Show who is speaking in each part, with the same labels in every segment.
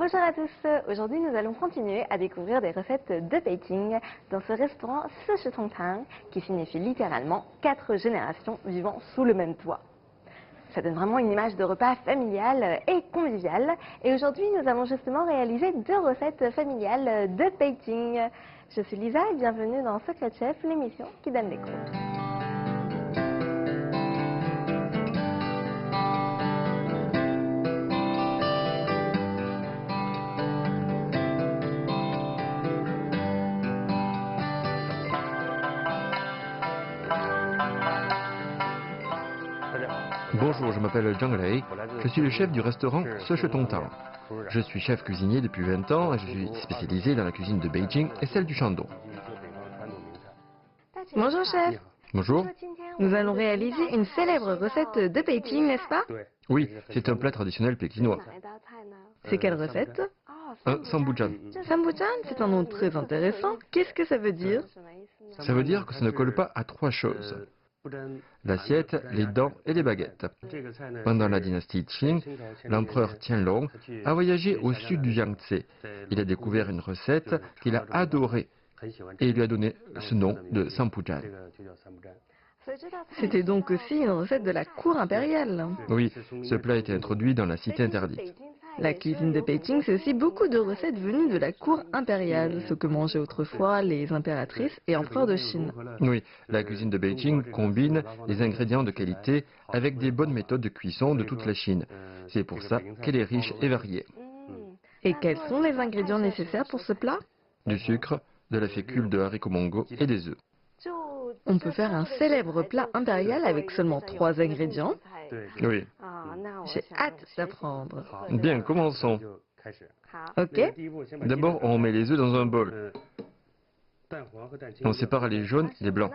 Speaker 1: Bonjour à tous, aujourd'hui nous allons continuer à découvrir des recettes de Beijing dans ce restaurant Tang, qui signifie littéralement 4 générations vivant sous le même toit. Ça donne vraiment une image de repas familial et convivial, et aujourd'hui nous avons justement réalisé 2 recettes familiales de Beijing. Je suis Lisa et bienvenue dans Secret Chef, l'émission qui donne des cours.
Speaker 2: Bonjour, je m'appelle Zhang Lei, je suis le chef du restaurant Tang. Je suis chef cuisinier depuis 20 ans et je suis spécialisé dans la cuisine de Beijing et celle du Shandong.
Speaker 1: Bonjour chef.
Speaker 2: Bonjour.
Speaker 1: Nous allons réaliser une célèbre recette de Beijing, n'est-ce pas?
Speaker 2: Oui, c'est un plat traditionnel pékinois.
Speaker 1: C'est quelle recette?
Speaker 2: Un sambujan.
Speaker 1: Sambujan, c'est un nom très intéressant. Qu'est-ce que ça veut dire?
Speaker 2: Ça veut dire que ça ne colle pas à 3 choses. L'assiette, les dents et les baguettes. Pendant la dynastie Qing, l'empereur Qianlong a voyagé au sud du Yangtze. Il a découvert une recette qu'il a adorée et il lui a donné ce nom de sambujan.
Speaker 1: C'était donc aussi une recette de la cour impériale.
Speaker 2: Oui, ce plat a été introduit dans la cité interdite.
Speaker 1: La cuisine de Beijing, c'est aussi beaucoup de recettes venues de la cour impériale, ce que mangeaient autrefois les impératrices et empereurs de Chine.
Speaker 2: Oui, la cuisine de Beijing combine les ingrédients de qualité avec des bonnes méthodes de cuisson de toute la Chine. C'est pour ça qu'elle est riche et variée.
Speaker 1: Et quels sont les ingrédients nécessaires pour ce plat?
Speaker 2: Du sucre, de la fécule de haricots mongo et des œufs.
Speaker 1: On peut faire un célèbre plat impérial avec seulement 3 ingrédients.
Speaker 2: Oui.
Speaker 1: J'ai hâte d'apprendre.
Speaker 2: Bien, commençons.
Speaker 1: Ok?
Speaker 2: D'abord, on met les œufs dans un bol. On sépare les jaunes et les blancs.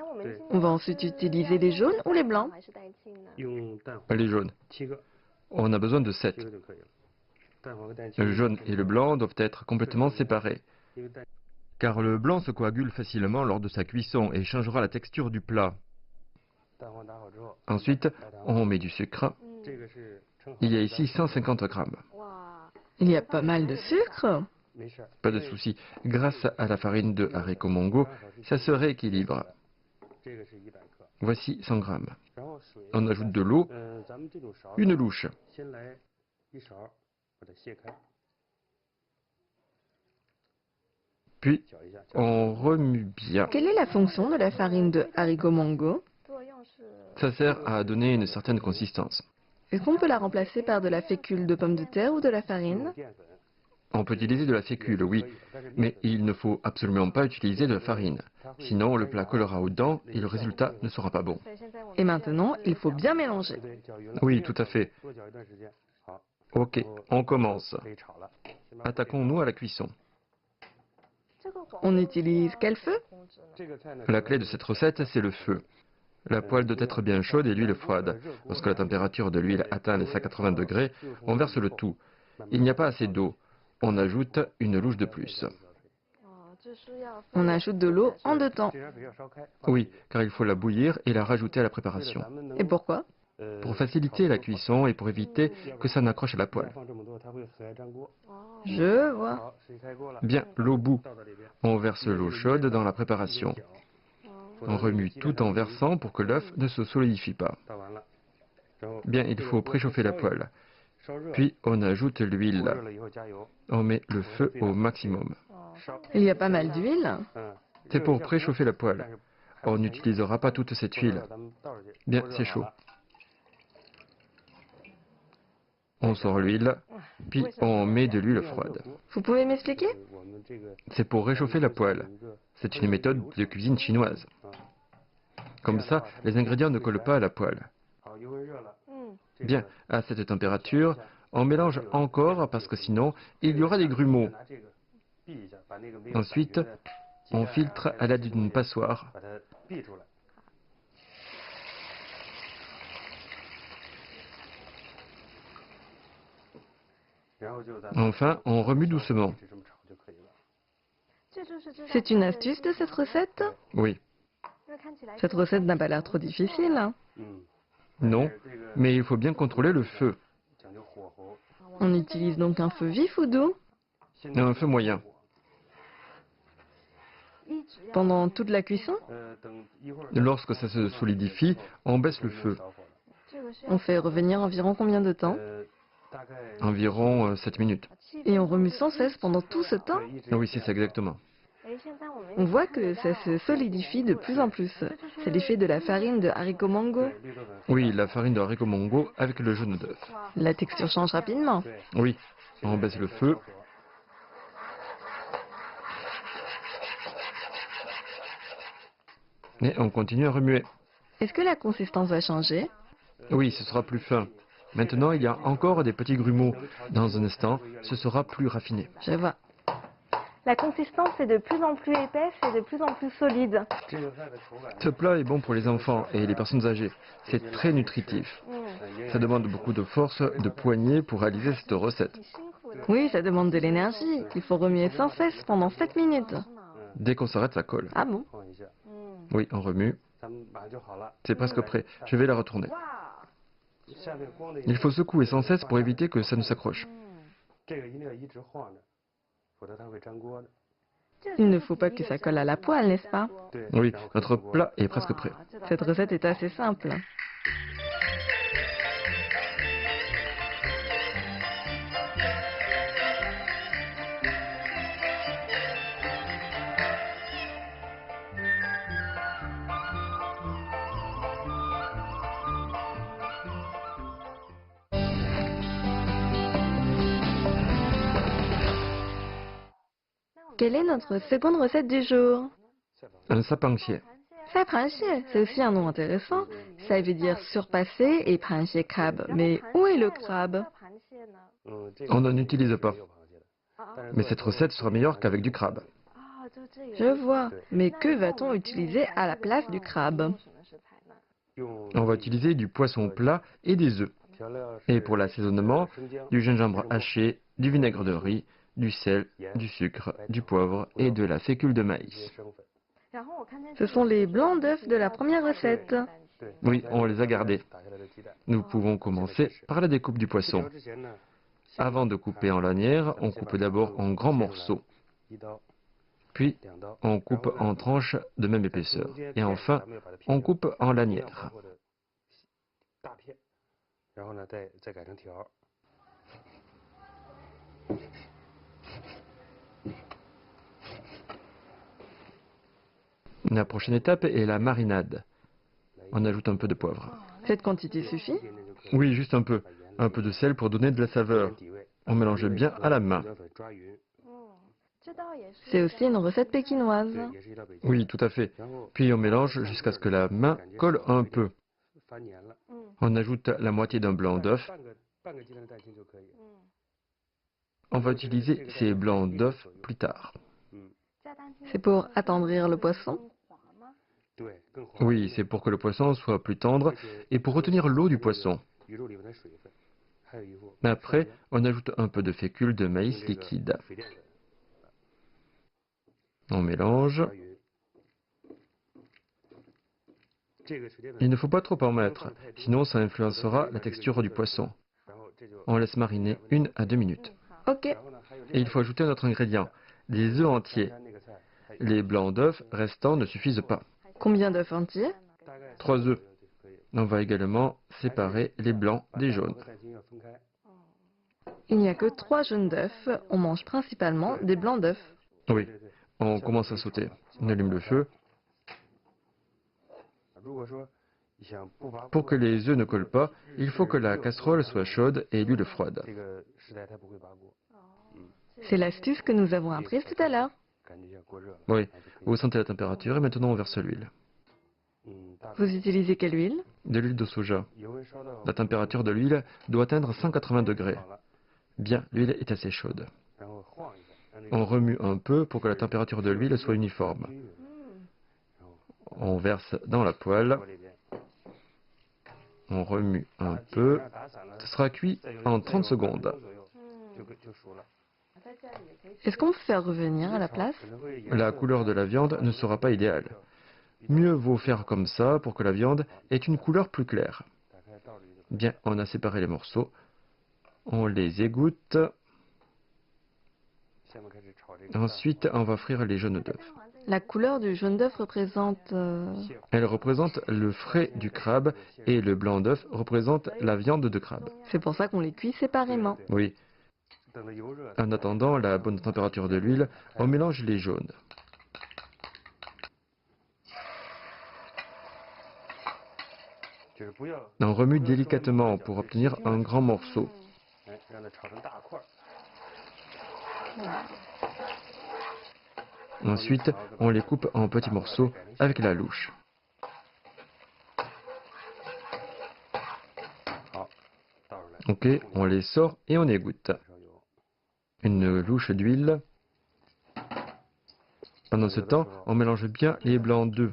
Speaker 1: On va ensuite utiliser les jaunes ou les blancs?
Speaker 2: Les jaunes. On a besoin de 7. Le jaune et le blanc doivent être complètement séparés. Car le blanc se coagule facilement lors de sa cuisson et changera la texture du plat. Ensuite, on met du sucre. Il y a ici 150 grammes.
Speaker 1: Il y a pas mal de sucre.
Speaker 2: Pas de souci, grâce à la farine de haricots mongo, ça se rééquilibre. Voici 100 grammes. On ajoute de l'eau, une louche. Puis, on remue bien.
Speaker 1: Quelle est la fonction de la farine de haricots mongo?
Speaker 2: Ça sert à donner une certaine consistance.
Speaker 1: Est-ce qu'on peut la remplacer par de la fécule de pommes de terre ou de la farine?
Speaker 2: On peut utiliser de la fécule, oui, mais il ne faut absolument pas utiliser de la farine. Sinon, le plat collera aux dents et le résultat ne sera pas bon.
Speaker 1: Et maintenant, il faut bien mélanger.
Speaker 2: Oui, tout à fait. Ok, on commence. Attaquons-nous à la cuisson.
Speaker 1: On utilise quel feu?
Speaker 2: La clé de cette recette, c'est le feu. La poêle doit être bien chaude et l'huile froide. Lorsque la température de l'huile atteint les 180 degrés, on verse le tout. Il n'y a pas assez d'eau. On ajoute une louche de plus.
Speaker 1: On ajoute de l'eau en 2 temps.
Speaker 2: Oui, car il faut la bouillir et la rajouter à la préparation.
Speaker 1: Et pourquoi?
Speaker 2: Pour faciliter la cuisson et pour éviter que ça n'accroche à la poêle.
Speaker 1: Je vois.
Speaker 2: Bien, l'eau bout. On verse l'eau chaude dans la préparation. On remue tout en versant pour que l'œuf ne se solidifie pas. Bien, il faut préchauffer la poêle. Puis on ajoute l'huile. On met le feu au maximum.
Speaker 1: Il y a pas mal d'huile.
Speaker 2: C'est pour préchauffer la poêle. On n'utilisera pas toute cette huile. Bien, c'est chaud. On sort l'huile, puis on met de l'huile froide.
Speaker 1: Vous pouvez m'expliquer?
Speaker 2: C'est pour réchauffer la poêle. C'est une méthode de cuisine chinoise. Comme ça, les ingrédients ne collent pas à la poêle. Bien, à cette température, on mélange encore parce que sinon, il y aura des grumeaux. Ensuite, on filtre à l'aide d'une passoire. Enfin, on remue doucement.
Speaker 1: C'est une astuce de cette recette?
Speaker 2: Oui.
Speaker 1: Cette recette n'a pas l'air trop difficile. Hein?
Speaker 2: Non, mais il faut bien contrôler le feu.
Speaker 1: On utilise donc un feu vif ou doux?
Speaker 2: Un feu moyen.
Speaker 1: Pendant toute la cuisson,
Speaker 2: Lorsque ça se solidifie, on baisse le feu.
Speaker 1: on fait revenir environ combien de temps?
Speaker 2: Environ 7 minutes.
Speaker 1: Et on remue sans cesse pendant tout ce temps?
Speaker 2: Oui, c'est ça exactement.
Speaker 1: On voit que ça se solidifie de plus en plus. C'est l'effet de la farine de haricots mango.
Speaker 2: Oui, la farine de haricot mongo avec le jaune d'œuf.
Speaker 1: La texture change rapidement.
Speaker 2: Oui, on baisse le feu. Et on continue à remuer.
Speaker 1: Est-ce que la consistance va changer?
Speaker 2: Oui, ce sera plus fin. Maintenant, il y a encore des petits grumeaux. Dans un instant, ce sera plus raffiné.
Speaker 1: Je vois. La consistance est de plus en plus épaisse et de plus en plus solide.
Speaker 2: Ce plat est bon pour les enfants et les personnes âgées. C'est très nutritif. Ça demande beaucoup de force, de poignée pour réaliser cette recette.
Speaker 1: Oui, ça demande de l'énergie. Il faut remuer sans cesse pendant 7 minutes.
Speaker 2: Dès qu'on s'arrête, ça colle.
Speaker 1: Ah bon?
Speaker 2: Oui, on remue. C'est presque prêt. Je vais la retourner. Il faut secouer sans cesse pour éviter que ça ne s'accroche.
Speaker 1: Il ne faut pas que ça colle à la poêle, n'est-ce pas?
Speaker 2: Oui, notre plat est presque prêt.
Speaker 1: Cette recette est assez simple. Quelle est notre seconde recette du jour?
Speaker 2: Un sapangxier.
Speaker 1: Sapranché, c'est aussi un nom intéressant. Ça veut dire surpasser et pranché crabe. Mais où est le crabe?
Speaker 2: On n'en utilise pas. Mais cette recette sera meilleure qu'avec du crabe.
Speaker 1: Je vois. Mais que va-t-on utiliser à la place du crabe?
Speaker 2: On va utiliser du poisson plat et des œufs. Et pour l'assaisonnement, du gingembre haché, du vinaigre de riz, du sel, du sucre, du poivre et de la fécule de maïs.
Speaker 1: Ce sont les blancs d'œufs de la première recette.
Speaker 2: Oui, on les a gardés. Nous pouvons commencer par la découpe du poisson. Avant de couper en lanières, on coupe d'abord en grands morceaux. Puis, on coupe en tranches de même épaisseur. Et enfin, on coupe en lanières. La prochaine étape est la marinade. On ajoute un peu de poivre.
Speaker 1: Cette quantité suffit?
Speaker 2: Oui, juste un peu. Un peu de sel pour donner de la saveur. On mélange bien à la main.
Speaker 1: C'est aussi une recette pékinoise.
Speaker 2: Oui, tout à fait. Puis on mélange jusqu'à ce que la main colle un peu. On ajoute la moitié d'un blanc d'œuf. On va utiliser ces blancs d'œuf plus tard.
Speaker 1: C'est pour attendrir le poisson?
Speaker 2: Oui, c'est pour que le poisson soit plus tendre et pour retenir l'eau du poisson. Après, on ajoute un peu de fécule de maïs liquide. On mélange. Il ne faut pas trop en mettre, sinon ça influencera la texture du poisson. On laisse mariner 1 à 2 minutes.
Speaker 1: Ok.
Speaker 2: Et il faut ajouter un autre ingrédient, des œufs entiers. Les blancs d'œufs restants ne suffisent pas.
Speaker 1: Combien d'œufs entiers?
Speaker 2: 3 œufs. On va également séparer les blancs des jaunes.
Speaker 1: Il n'y a que 3 jaunes d'œufs. On mange principalement des blancs d'œufs.
Speaker 2: Oui, on commence à sauter. On allume le feu. Pour que les œufs ne collent pas, il faut que la casserole soit chaude et l'huile froide.
Speaker 1: C'est l'astuce que nous avons apprise tout à l'heure.
Speaker 2: Oui, vous sentez la température et maintenant on verse l'huile.
Speaker 1: Vous utilisez quelle huile?
Speaker 2: De l'huile de soja. La température de l'huile doit atteindre 180 degrés. Bien, l'huile est assez chaude. On remue un peu pour que la température de l'huile soit uniforme. On verse dans la poêle. On remue un peu. Ce sera cuit en 30 secondes.
Speaker 1: Est-ce qu'on peut faire revenir à la place?
Speaker 2: La couleur de la viande ne sera pas idéale. Mieux vaut faire comme ça pour que la viande ait une couleur plus claire. Bien, on a séparé les morceaux. On les égoutte. Ensuite, on va frire les jaunes d'œufs.
Speaker 1: La couleur du jaune d'œuf représente...
Speaker 2: Elle représente le frais du crabe et le blanc d'œuf représente la viande de crabe.
Speaker 1: C'est pour ça qu'on les cuit séparément.
Speaker 2: Oui. En attendant la bonne température de l'huile, on mélange les jaunes. On remue délicatement pour obtenir un grand morceau. Ensuite, on les coupe en petits morceaux avec la louche. Ok, on les sort et on égoutte. Une louche d'huile. Pendant ce temps, on mélange bien les blancs d'œufs.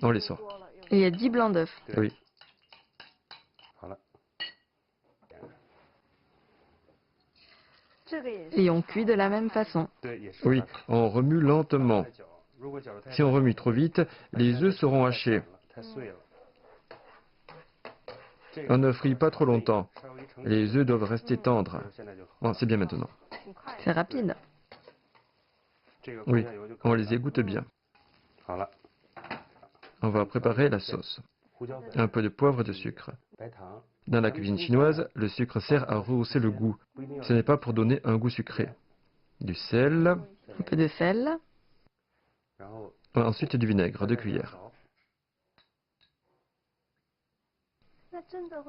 Speaker 2: On les sort.
Speaker 1: Et il y a 10 blancs d'œufs.
Speaker 2: Oui.
Speaker 1: Et on cuit de la même façon.
Speaker 2: Oui, on remue lentement. Si on remue trop vite, les œufs seront hachés. On ne frit pas trop longtemps. Les œufs doivent rester tendres. Bon, c'est bien maintenant.
Speaker 1: C'est rapide.
Speaker 2: Oui, on les égoutte bien. On va préparer la sauce. Un peu de poivre et de sucre. Dans la cuisine chinoise, le sucre sert à rehausser le goût. Ce n'est pas pour donner un goût sucré. Du sel.
Speaker 1: Un peu de sel.
Speaker 2: Ensuite du vinaigre, 2 cuillères.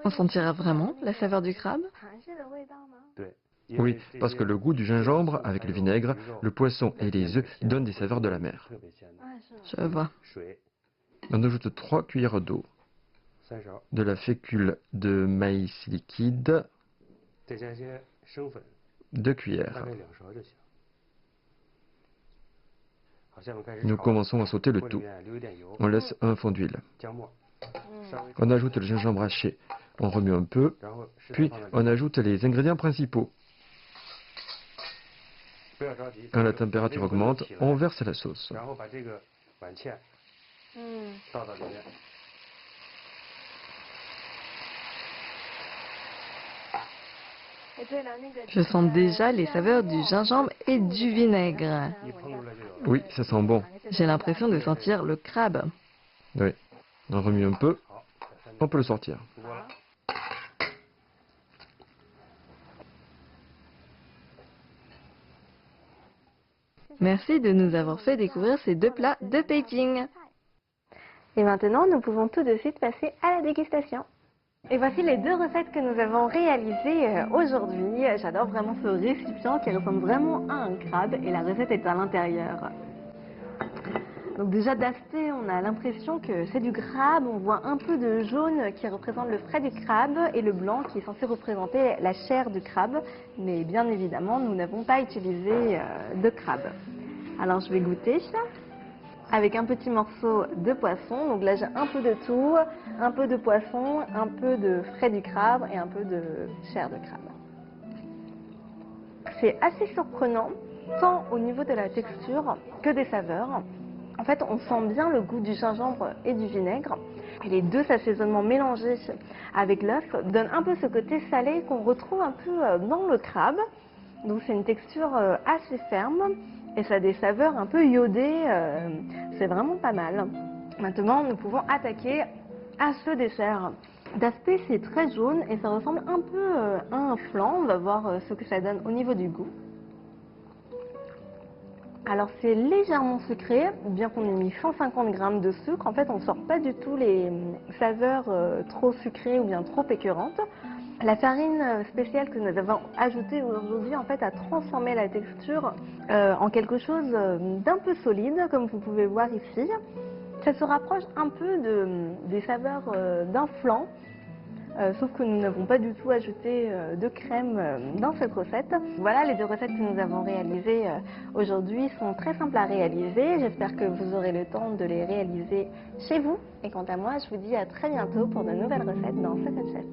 Speaker 1: On sentira vraiment la saveur du crabe?
Speaker 2: Oui, parce que le goût du gingembre avec le vinaigre, le poisson et les œufs donnent des saveurs de la mer.
Speaker 1: Je vois.
Speaker 2: On ajoute 3 cuillères d'eau, de la fécule de maïs liquide, 2 cuillères. Nous commençons à sauter le tout. On laisse un fond d'huile. On ajoute le gingembre haché. On remue un peu, puis on ajoute les ingrédients principaux. Quand la température augmente, on verse la sauce.
Speaker 1: Je sens déjà les saveurs du gingembre et du vinaigre.
Speaker 2: Oui, ça sent bon.
Speaker 1: J'ai l'impression de sentir le crabe.
Speaker 2: Oui. On remue un peu. On peut le sortir.
Speaker 1: Merci de nous avoir fait découvrir ces 2 plats de Pékin. Et maintenant, nous pouvons tout de suite passer à la dégustation. Et voici les 2 recettes que nous avons réalisées aujourd'hui. J'adore vraiment ce récipient qui ressemble vraiment à un crabe et la recette est à l'intérieur. Donc déjà d'aspect, on a l'impression que c'est du crabe. On voit un peu de jaune qui représente le frais du crabe et le blanc qui est censé représenter la chair du crabe. Mais bien évidemment, nous n'avons pas utilisé de crabe. Alors je vais goûter avec un petit morceau de poisson. Donc là j'ai un peu de tout, un peu de poisson, un peu de frais du crabe et un peu de chair de crabe. C'est assez surprenant, tant au niveau de la texture que des saveurs. En fait, on sent bien le goût du gingembre et du vinaigre. Et les 2 assaisonnements mélangés avec l'œuf donnent un peu ce côté salé qu'on retrouve un peu dans le crabe. Donc c'est une texture assez ferme et ça a des saveurs un peu iodées. C'est vraiment pas mal. Maintenant, nous pouvons attaquer à ce dessert. D'aspect, c'est très jaune et ça ressemble un peu à un flan. On va voir ce que ça donne au niveau du goût. Alors c'est légèrement sucré, bien qu'on ait mis 150 g de sucre. En fait, on ne sort pas du tout les saveurs trop sucrées ou bien trop écœurantes. La farine spéciale que nous avons ajoutée aujourd'hui en fait a transformé la texture en quelque chose d'un peu solide, comme vous pouvez voir ici. Ça se rapproche un peu des saveurs d'un flan. Sauf que nous n'avons pas du tout ajouté de crème dans cette recette. Voilà, les 2 recettes que nous avons réalisées aujourd'hui sont très simples à réaliser. J'espère que vous aurez le temps de les réaliser chez vous. Et quant à moi, je vous dis à très bientôt pour de nouvelles recettes dans Secret Chef.